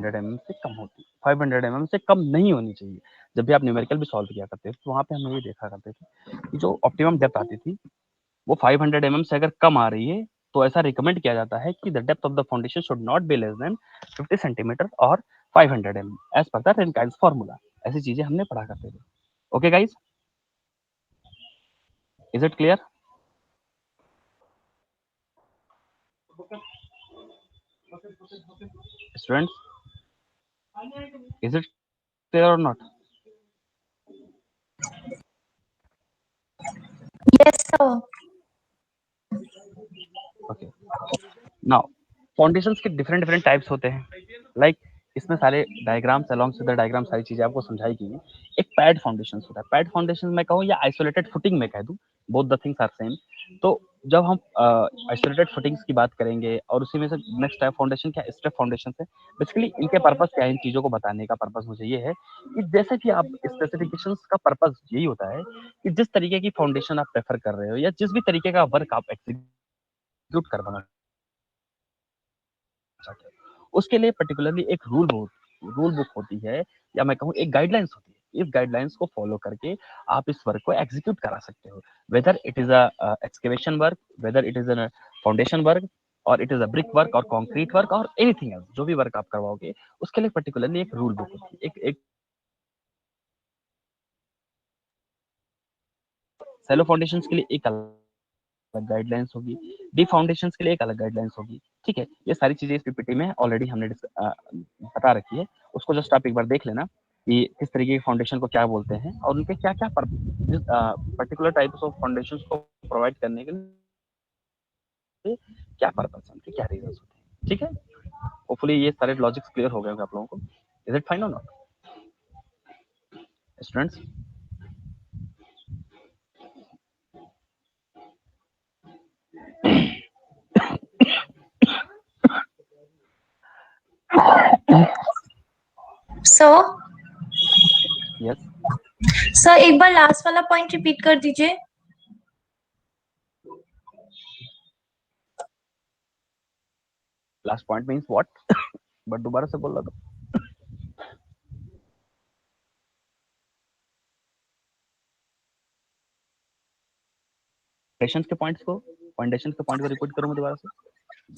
mm से कम होती है, 500 mm से कम नहीं होनी चाहिए। जब भी आप न्यूमेरिकल भी सॉल्व किया करते थे तो वहाँ पे हम ये देखा करते थे कि जो ऑप्टिमम डेप्थ आती थी वो 500 mm से अगर कम आ रही है तो ऐसा रिकमेंड किया जाता है कि the depth of the foundation should not be less than 50 centimetre और 500 mm एज पर द रेनकाइंस फार्मूला। ऐसी चीजें हमने पढ़ा करते थे। Okay guys, is it clear? Students, is it clear और not? Yes, sir. Okay, now foundations के डिफरेंट डिफरेंट टाइप्स होते हैं। लाइक इसमें सारे diagrams along with the diagram सारी चीजें आपको समझाई गई हैं। एक पैड फाउंडेशन होता है, पैड फाउंडेशन में कहूँ या आइसोलेटेड फुटिंग में कह दूं, both the things are same. तो जब हम आइसोलेटेड फुटिंग्स की बात करेंगे और उसी में से नेक्स्ट टाइप फाउंडेशन क्या स्टेप फाउंडेशन है। बेसिकली इनके पर्पस क्या है, इन चीजों को बताने का पर्पस मुझे ये है कि जैसे कि आप स्पेसिफिकेशंस का पर्पस यही होता है कि जिस तरीके की फाउंडेशन आप प्रेफर कर रहे हो या जिस भी तरीके का वर्क आप एग्जीक्यूट करवाना चाहते हो, उसके लिए पर्टिकुलरली एक रूल बुक होती है या मैं कहूँ एक गाइडलाइंस होती है। इस गाइडलाइंस को फॉलो करके आप इस वर्क को एग्जीक्यूट करा सकते हो, whether it is a excavation work, whether it is a foundation work और it is a brick work और कंक्रीट वर्क और एनीथिंग एल्स। जो भी वर्क आप करवाओगे उसके लिए पर्टिकुलरली एक रूल बुक होती है। एक सेलो फाउंडेशंस के लिए एक अलग गाइडलाइंस होगी, डी फाउंडेशंस के लिए एक अलग गाइडलाइंस होगी। ठीक है, ये सारी चीजें इस पीपीटी में ऑलरेडी हमने बता रखी है। उसको जस्ट आप एक बार देख लेना कि किस तरीके के फाउंडेशन को क्या बोलते हैं और उनके क्या क्या पर्टिकुलर टाइप्स ऑफ फाउंडेशन को प्रोवाइड करने के लिए क्या पर्पस है, उनके क्या रीजन होते हैं। ठीक है, होपफुली ये सारे लॉजिक्स क्लियर हो गए होंगे आप लोगों को। इज इट फाइन और not students? Sir, yes, sir, एक बार लास्ट वाला पॉइंट रिपीट कर दीजिए। Last point means what? But दोबारा से बोल रहा था। फाउंडेशन के पॉइंट को रिपीट करूं मैं दोबारा से?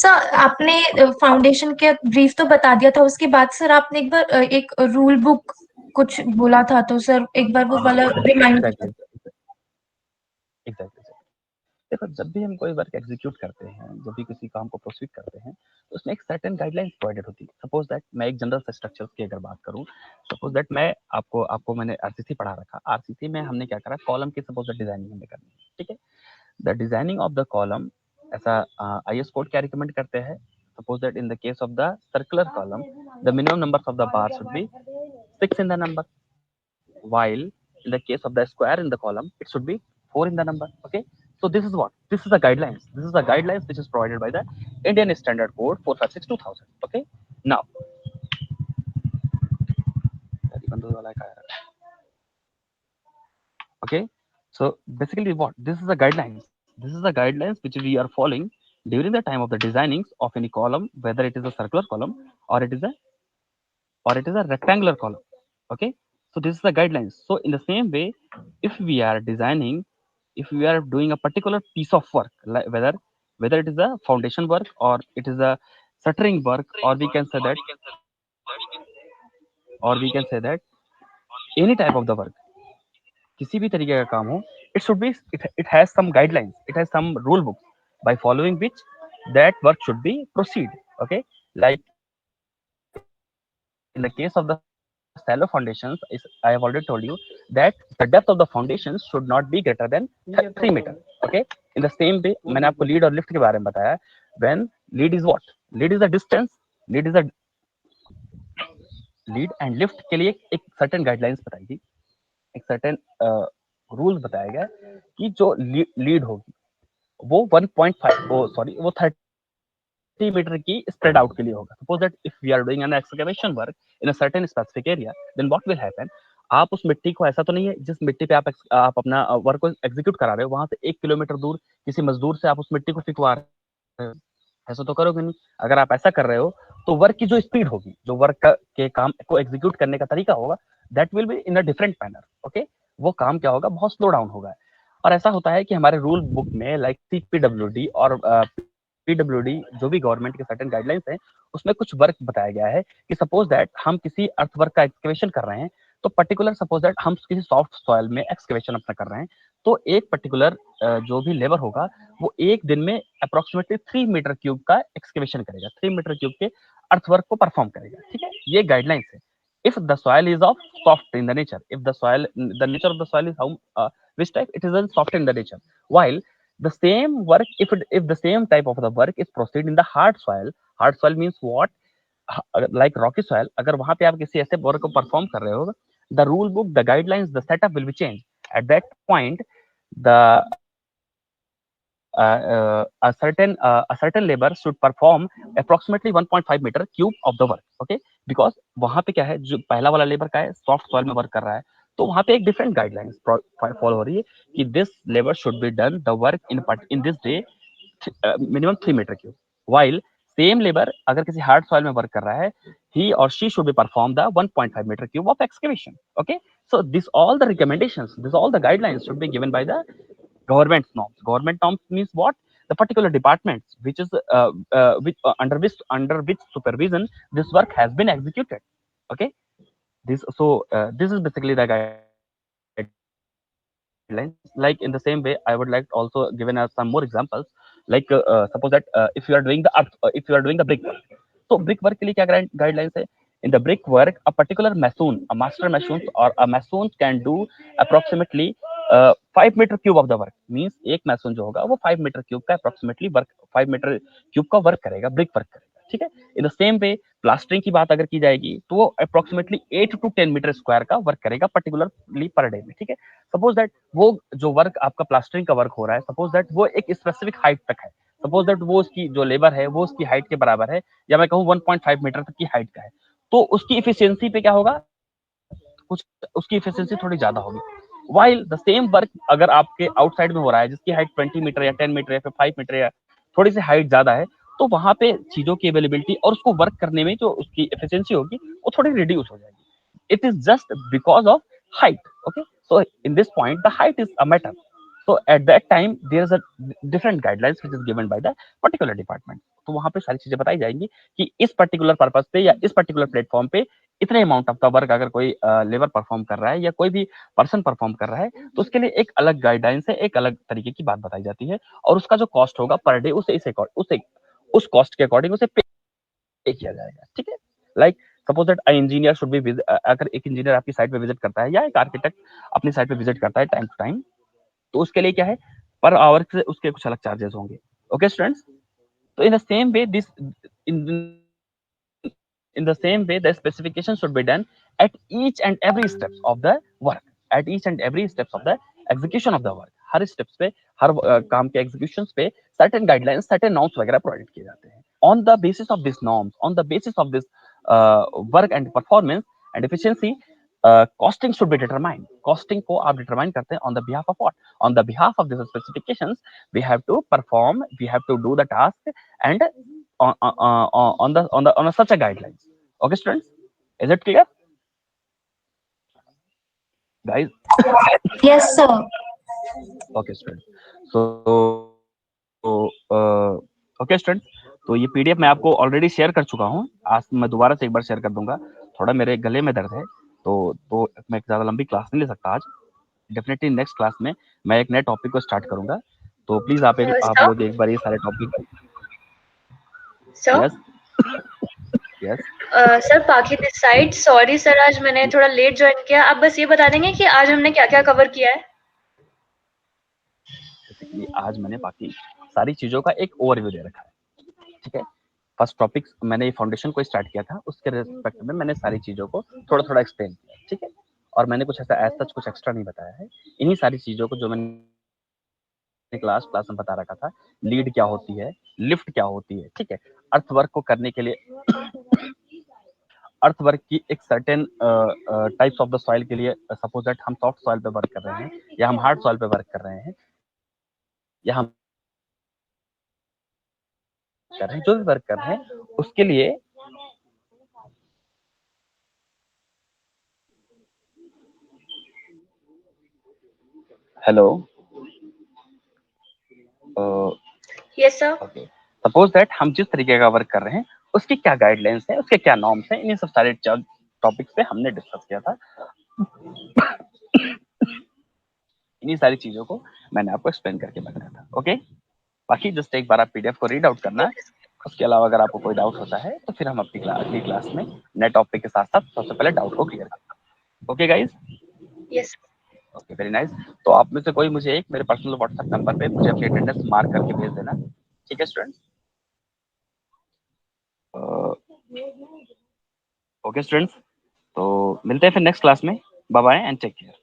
सर, आपने फाउंडेशन के ब्रीफ तो बता दिया था, उसके बाद सर आपने एक बार एक रूल बुक कुछ बोला था, तो सर एक बार वो वाला रिमाइंड। एग्जैक्टली। देखो, जब भी हम कोई वर्क एग्जीक्यूट करते हैं, जब भी किसी काम को प्रोसीड करते हैं तो उसमें एक सर्टेन गाइडलाइंस प्रोवाइडेड होती है। सपोज दैट मैं एक जनरल स्ट्रक्चर की अगर बात करूं, सपोज दैट मैं आपको आपको मैंने आरसीसी पढ़ा रखा। आरसीसी में हमने क्या करा, कॉलम की सपोज दैट डिजाइनिंग हमें करनी है। ठीक है, the designing of the column ऐसा आईएस कोड क्या रिकमेंड करते हैं। Suppose that in the case of the circular column the minimum number of the bar should be 6 in the number, while in the case of the square in the column it should be 4 in the number. Okay, so this is what, this is the guidelines, which is provided by the Indian Standard Code 456/2000. Okay, now okay, so basically what, this is the guidelines which we are following during the time of the designings of any column, whether it is a circular column or it is a rectangular column. Okay, so this is the guidelines. So in the same way, if we are designing, if we are doing a particular piece of work, like whether it is a foundation work or it is a shuttering work, or we can say that any type of the work, किसी भी तरीके का काम हो, it should be, it has some guidelines, it has some rule books by following which that work should be proceed. Okay, like in the case of the shallow foundations, I have already told you that the depth of the foundations should not be greater than 3 meter. Okay, in the same way मैंने आपको lead और lift के बारे में बताया। when lead is what, lead is a distance, lead is a lead and lift के लिए एक सर्टेन गाइडलाइंस बताई थी, एक सर्टेन रूल्स बताया गया कि जो लीड होगी वो 1.5 वो 30 मीटर की स्प्रेड आउट के लिए होगा। Suppose that if we are doing an excavation work in a certain specific area, then what will happen, आप उस मिट्टी को, ऐसा तो नहीं है जिस मिट्टी पे आप अपना वर्क को एग्जीक्यूट करा रहे हो वहां से 1 किलोमीटर दूर किसी मजदूर से आप उस मिट्टी को फिकवा रहे हो, ऐसा तो करोगे नहीं। अगर आप ऐसा कर रहे हो तो वर्क की जो स्पीड होगी, जो वर्क के काम को एग्जीक्यूट करने का तरीका होगा, that will be in a different manner. Okay, वो काम क्या होगा, बहुत स्लो डाउन होगा। और ऐसा होता है कि हमारे रूल बुक में लाइक CPWD और PWD जो भी गवर्नमेंट के सर्टेन गाइडलाइंस हैं, उसमें कुछ वर्क बताया गया है कि सपोज दैट हम किसी अर्थ वर्क का एक्सकेवेशन कर रहे हैं, तो पर्टिकुलर सपोज दैट हम किसी सॉफ्ट सॉइल में एक्सकेवेशन अपना कर रहे हैं, तो एक पर्टिकुलर जो भी लेबर होगा वो एक दिन में अप्रोक्सीमेटली 3 मीटर क्यूब का एक्सकेवेशन करेगा, 3 मीटर क्यूब के अर्थवर्क को परफॉर्म करेगा। ठीक है, ये गाइडलाइंस है। If the soil is of soft in the nature, if the nature of the soil is how which type it is in soft in the nature, while the same work, if the same type of the work is proceed in the hard soil means what, like rocky soil, अगर वहां पे आप किसी ऐसे work को perform कर रहे हो, the rule book, the guidelines, the setup will be changed at that point. The a certain labor should perform approximately 1.5 meter cube of the work. Okay, because वहां पे क्या है, जो पहला वाला लेबर का है सॉफ्ट सॉइल में वर्क कर रहा है, तो वहां पे एक डिफरेंट गाइडलाइंस फॉलो हो रही है कि this labour should be done the work in this day minimum 3 metre cube, while same labour अगर किसी हार्ड सॉइल में वर्क कर रहा है, he or she should be perform the 1.5 meter cube of excavation. Okay, so this all the recommendations, this all the guidelines should be given by the government norms. Government norms means what? The particular departments which is under which supervision this work has been executed. Okay, this is basically the guidelines. Like in the same way, I would like to also given us some more examples. Like suppose that if you are doing if you are doing the brick work, तो brick work के लिए क्या guidelines है? In the brick work, a particular mason, a master mason or a mason can do approximately 5 metre cube of the work, means एक mason जो होगा वो 5 metre cube का अप्रोक्सीमेटली वर्क, 5 मीटर क्यूब का वर्क करेगा, brick work करेगा। ठीक है, in the same way plastering की बात अगर की जाएगी तो वो अप्रोक्सीमेटली 8 to 10 मीटर स्क्वायर का वर्क करेगा पर्टिकुलरली पर डे में। ठीक है, सपोज दैट वो जो वर्क आपका प्लास्टरिंग का वर्क हो रहा है, सपोज दैट वो एक स्पेसिफिक हाइट तक है, सपोज दैट वो उसकी जो लेबर है वो उसकी हाइट के बराबर है, या मैं कहूँ 1.5 मीटर तक की हाइट का है, तो उसकी इफिशियंसी पे क्या होगा, कुछ उसकी इफिशियंसी थोड़ी ज्यादा होगी। वाइल द सेम वर्क अगर आपके आउटसाइड में हो रहा है जिसकी हाइट 20 मीटर या 10 मीटर या फिर 5 मीटर या थोड़ी सी हाइट ज्यादा है, तो वहां पे चीजों की अवेलेबिलिटी और उसको वर्क करने में जो उसकी एफिशिएंसी होगी वो थोड़ी रिड्यूस हो जाएगी। It is just because of height. Okay, so in this point the height is a matter, so at that time there is a different guidelines which is given by the particular department। तो वहां पे सारी चीजें बताई जाएंगी कि इस particular purpose पे या इस पर्टिकुलर प्लेटफॉर्म पे इतने अमाउंट ऑफ द वर्क अगर कोई लेबर परफॉर्म कर रहा है या कोई भी पर्सन परफॉर्म कर रहा है, तो उसके लिए एक अलग गाइडलाइंस है, एक अलग तरीके की बात बताई जाती है, और उसका जो कॉस्ट होगा पर डे उस कॉस्ट के अकॉर्डिंग उसे पे किया जाएगा। ठीक है, like suppose that engineer should be, अगर एक इंजीनियर आपकी साइट पे विजिट करता है या एक आर्किटेक्ट अपनी साइट पे विजिट करता है टाइम टू टाइम, तो उसके लिए क्या है, पर आवर से उसके कुछ अलग चार्जेस होंगे। ओके स्टूडेंट्स, तो इन the same way this in in the same way the specification should be done at each and every steps of the work, at each and every steps of the execution of the work। Her steps पे, हर काम के executions पे certain guidelines, certain norms वगैरह provide किए जाते हैं। On the basis of these norms, on the basis of this work and performance and efficiency, costing should be determined। costing को आप determine करते हैं on the behalf of what? On the behalf of these specifications, we have to perform, we have to do the task and on a such a guidelines। Okay students, is it clear guys? Yes sir। Okay students, okay students, तो ये PDF मैं आपको already share कर चुका हूँ, आज मैं दोबारा से एक बार शेयर कर दूंगा। थोड़ा मेरे गले में दर्द है, तो मैं ज्यादा लंबी क्लास नहीं ले सकता आज। डेफिनेटली नेक्स्ट क्लास में मैं एक नए टॉपिक को स्टार्ट करूंगा, तो प्लीज आप लोग एक बार ये सारे टॉपिक। यस यस सर बाकी दिस साइड, सॉरी सर आज मैंने थोड़ा लेट ज्वाइन किया। आप बस ये बता देंगे कि आज हमने क्या क्या कवर किया है? आज मैंने बाकी सारी चीजों का एक ओवरव्यू दे रखा है। ठीक है, फर्स्ट टॉपिक मैंने फाउंडेशन को स्टार्ट किया था, उसके रिस्पेक्ट में मैंने सारी चीजों को थोड़ा थोड़ा एक्सप्लेन किया। ठीक है, और मैंने कुछ ऐसा एज सच कुछ एक्स्ट्रा नहीं बताया है। इन्हीं सारी चीजों को जो मैंने क्लास में बता रखा था, लीड क्या होती है, लिफ्ट क्या होती है, ठीक है, अर्थवर्क को करने के लिए अर्थवर्क की एक certain types of the soil के लिए, सपोज दैट हम सॉफ्ट सॉइल पे वर्क कर रहे हैं या हम हार्ड सॉइल पे वर्क कर रहे हैं या हम कर रहे हैं, जो भी वर्क कर रहे हैं उसके लिए hello, yes sir. Okay, suppose that हम जिस तरीके का वर्क कर रहे हैं उसकी क्या गाइडलाइंस है, उसके क्या नॉर्म्स हैं, इन्हीं सब सारे टॉपिक्स पे हमने डिस्कस किया था। इन्हीं सारी चीजों को मैंने आपको एक्सप्लेन करके बताया था। ओके, बाकी जस्ट एक बार आप पीडीएफ को रीड आउट करना है। उसके अलावा अगर आपको कोई डाउट होता है तो फिर हम अपनी अगली क्लास में नए टॉपिक के साथ साथ सबसे पहले डाउट को क्लियर करते हैं। Okay guys, yes okay, very nice. तो आप में से कोई मुझे एक मेरे पर्सनल व्हाट्सएप नंबर पे मुझे अपनी अटेंडेंस मार्क करके भेज देना, ठीक है स्टूडेंट्स? ओके स्टूडेंट्स, तो मिलते हैं फिर नेक्स्ट क्लास में। Bye bye and take care.